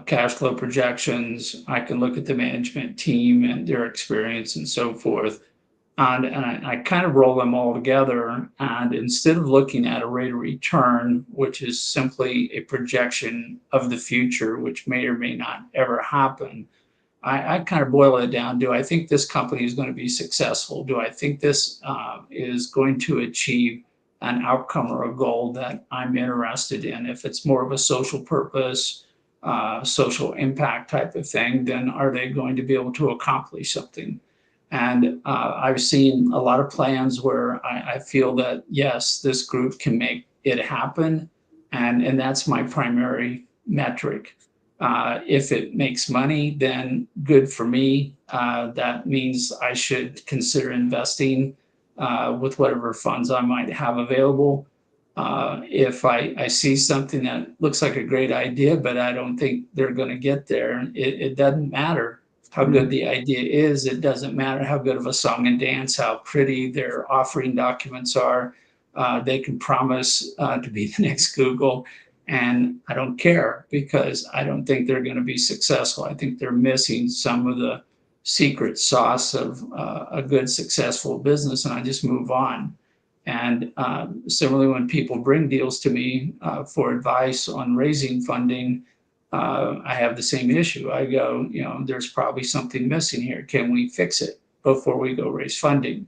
cash flow projections. I can look at the management team and their experience and so forth. And I kind of roll them all together. And instead of looking at a rate of return, which is simply a projection of the future, which may or may not ever happen, I kind of boil it down. Do I think this company is going to be successful? Do I think this is going to achieve an outcome or a goal that I'm interested in? If it's more of a social purpose, social impact type of thing, then are they going to be able to accomplish something? And I've seen a lot of plans where I feel that, yes, this group can make it happen. And that's my primary metric. If it makes money, then good for me. That means I should consider investing with whatever funds I might have available. If I see something that looks like a great idea, but I don't think they're going to get there, it doesn't matter how good the idea is. It doesn't matter how good of a song and dance, how pretty their offering documents are. They can promise to be the next Google. And I don't care, because I don't think they're going to be successful. I think they're missing some of the secret sauce of a good, successful business, and I just move on. And similarly, when people bring deals to me for advice on raising funding, I have the same issue. I go, there's probably something missing here. Can we fix it before we go raise funding?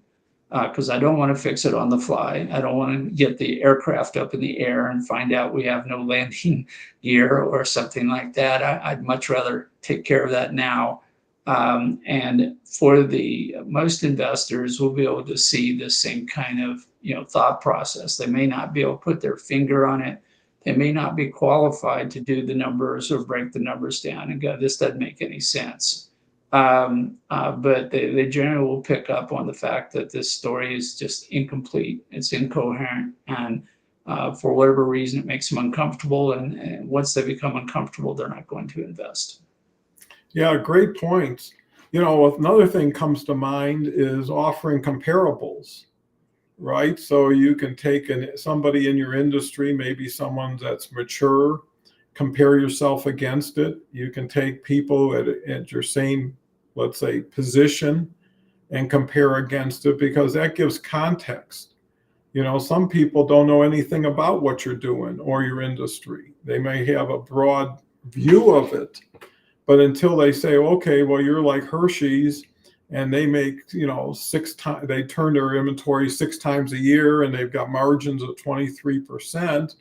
Because I don't want to fix it on the fly. I don't want to get the aircraft up in the air and find out we have no landing gear or something like that. I'd much rather take care of that now. And for the most investors, will be able to see the same kind of thought process. They may not be able to put their finger on it. They may not be qualified to do the numbers or break the numbers down and go, this doesn't make any sense. But they generally will pick up on the fact that this story is just incomplete. It's incoherent. And for whatever reason, it makes them uncomfortable. And once they become uncomfortable, they're not going to invest. Yeah, great points. Another thing comes to mind is offering comparables, right? So you can take somebody in your industry, maybe someone that's mature, compare yourself against it. You can take people at your same, let's say, position and compare against it, because that gives context. Some people don't know anything about what you're doing or your industry. They may have a broad view of it, but until they say, okay, well, you're like Hershey's, and they make, 6 times, they turn their inventory 6 times a year, and they've got margins of 23%.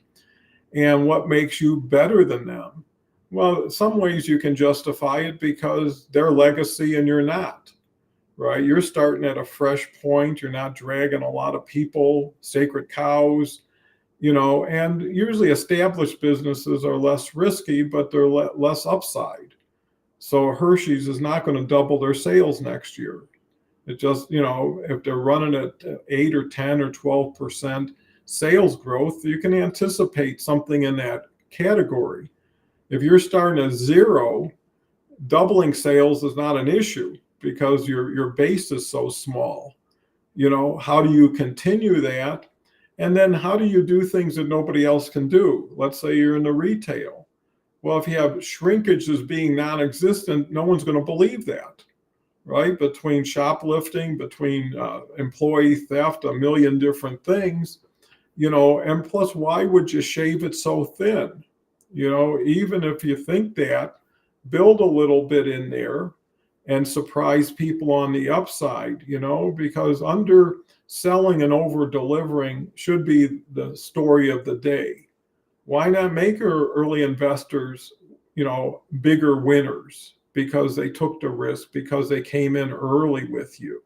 and what makes you better than them? Well, in some ways you can justify it because they're legacy and you're not, right? You're starting at a fresh point. You're not dragging a lot of people, sacred cows, and usually established businesses are less risky, but they're less upside. So Hershey's is not going to double their sales next year. It just, if they're running at 8 or 10 or 12% sales growth, you can anticipate something in that category. If you're starting at zero, doubling sales is not an issue because your base is so small. How do you continue that? And then how do you do things that nobody else can do? Let's say you're in the retail. Well, if you have shrinkage as being non-existent, no one's going to believe that, right? Between shoplifting, between employee theft, a million different things, and plus, why would you shave it so thin? Even if you think that, build a little bit in there and surprise people on the upside, because underselling and over delivering should be the story of the day. Why not make our early investors, bigger winners because they took the risk, because they came in early with you,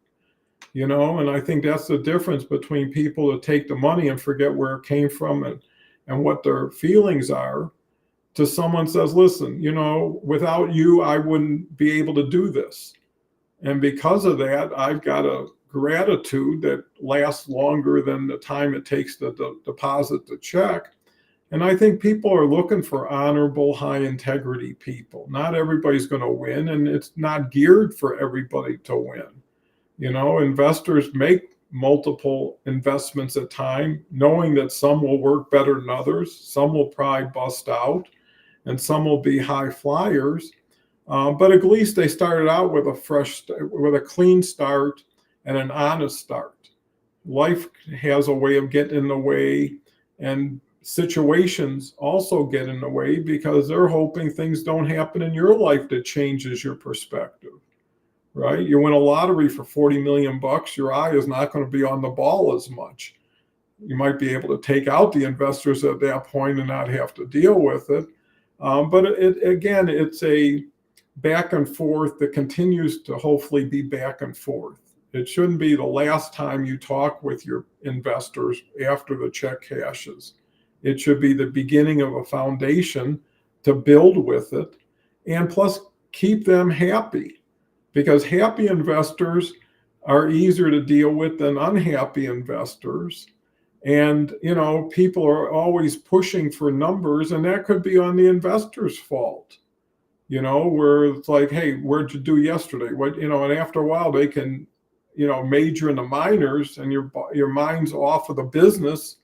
and I think that's the difference between people that take the money and forget where it came from and what their feelings are, to someone says, listen, without you, I wouldn't be able to do this. And because of that, I've got a gratitude that lasts longer than the time it takes to deposit the check. And I think people are looking for honorable, high integrity people. Not everybody's going to win, and it's not geared for everybody to win. Investors make multiple investments at a time, knowing that some will work better than others, some will probably bust out, and some will be high flyers. But at least they started out with a clean start and an honest start. Life has a way of getting in the way, and situations also get in the way because they're hoping things don't happen in your life that changes your perspective, right? You win a lottery for 40 million bucks, your eye is not going to be on the ball as much. You might be able to take out the investors at that point and not have to deal with it. But it's a back and forth that continues to hopefully be back and forth. It shouldn't be the last time you talk with your investors after the check cashes. It should be the beginning of a foundation to build with it, and plus keep them happy, because happy investors are easier to deal with than unhappy investors. And, people are always pushing for numbers, and that could be on the investor's fault, where it's like, hey, where'd you do yesterday? And after a while they can, major in the minors, and your mind's off of the business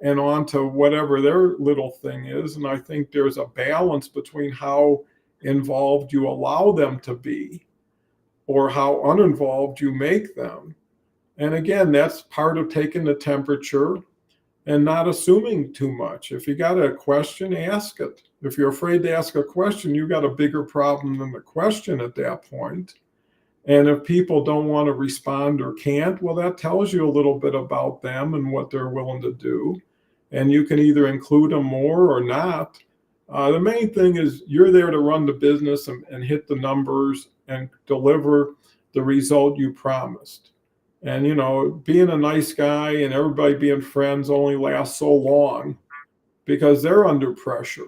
and on to whatever their little thing is. And I think there's a balance between how involved you allow them to be or how uninvolved you make them. And again, that's part of taking the temperature and not assuming too much. If you got a question, ask it. If you're afraid to ask a question, you got a bigger problem than the question at that point. And if people don't want to respond or can't, well, that tells you a little bit about them and what they're willing to do. And you can either include them more or not. The main thing is you're there to run the business and hit the numbers and deliver the result you promised. And, being a nice guy and everybody being friends only lasts so long because they're under pressure.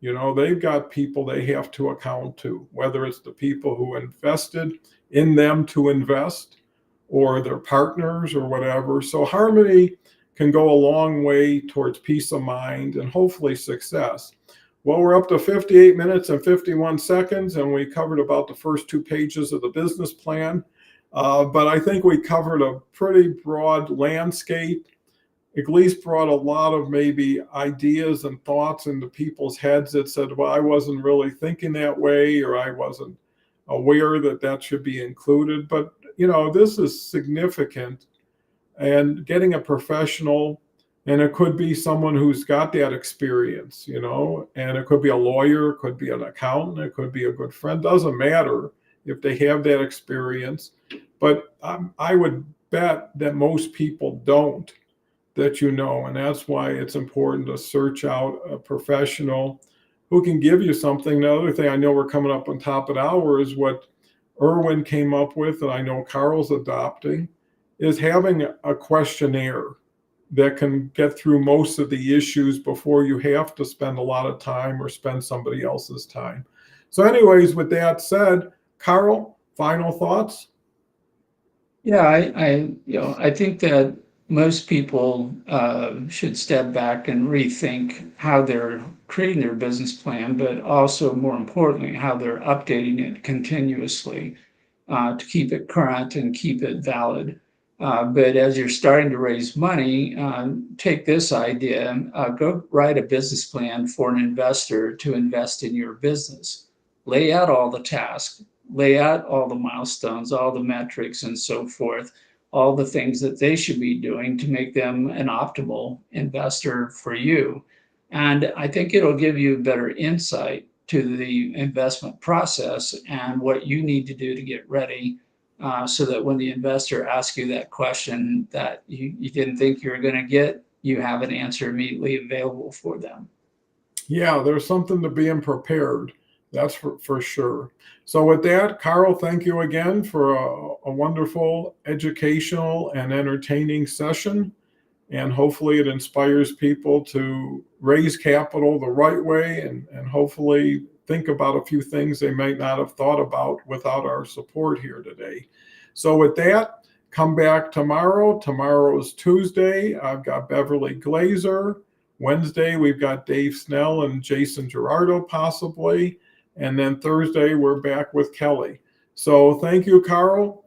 They've got people they have to account to, whether it's the people who invested in them to invest or their partners or whatever. So harmony can go a long way towards peace of mind and hopefully success. Well, we're up to 58 minutes and 51 seconds, and we covered about the first 2 pages of the business plan. But I think we covered a pretty broad landscape, at least brought a lot of maybe ideas and thoughts into people's heads that said, well, I wasn't really thinking that way, or I wasn't aware that should be included. But, this is significant, and getting a professional, and it could be someone who's got that experience, and it could be a lawyer, it could be an accountant, it could be a good friend, doesn't matter if they have that experience. But I would bet that most people don't. that you know. And that's why it's important to search out a professional who can give you something. The other thing, I know we're coming up on top of the hour, is what Irwin came up with, and I know Karl's adopting, is having a questionnaire that can get through most of the issues before you have to spend a lot of time or spend somebody else's time. So anyways, with that said, Karl, final thoughts? Yeah, I think that most people should step back and rethink how they're creating their business plan, but also more importantly, how they're updating it continuously to keep it current and keep it valid. But as you're starting to raise money, take this idea, go write a business plan for an investor to invest in your business. Lay out all the tasks, lay out all the milestones, all the metrics, and so forth, all the things that they should be doing to make them an optimal investor for you. And I think it'll give you better insight to the investment process and what you need to do to get ready so that when the investor asks you that question that you didn't think you were going to get, you have an answer immediately available for them. Yeah, there's something to being prepared. That's for sure. So with that, Karl, thank you again for a wonderful educational and entertaining session. And hopefully it inspires people to raise capital the right way, and hopefully think about a few things they might not have thought about without our support here today. So with that, come back tomorrow. Tomorrow is Tuesday. I've got Beverly Glazer. Wednesday, we've got Dave Snell and Jason Gerardo possibly. And then Thursday, we're back with Kelly. So thank you, Karl.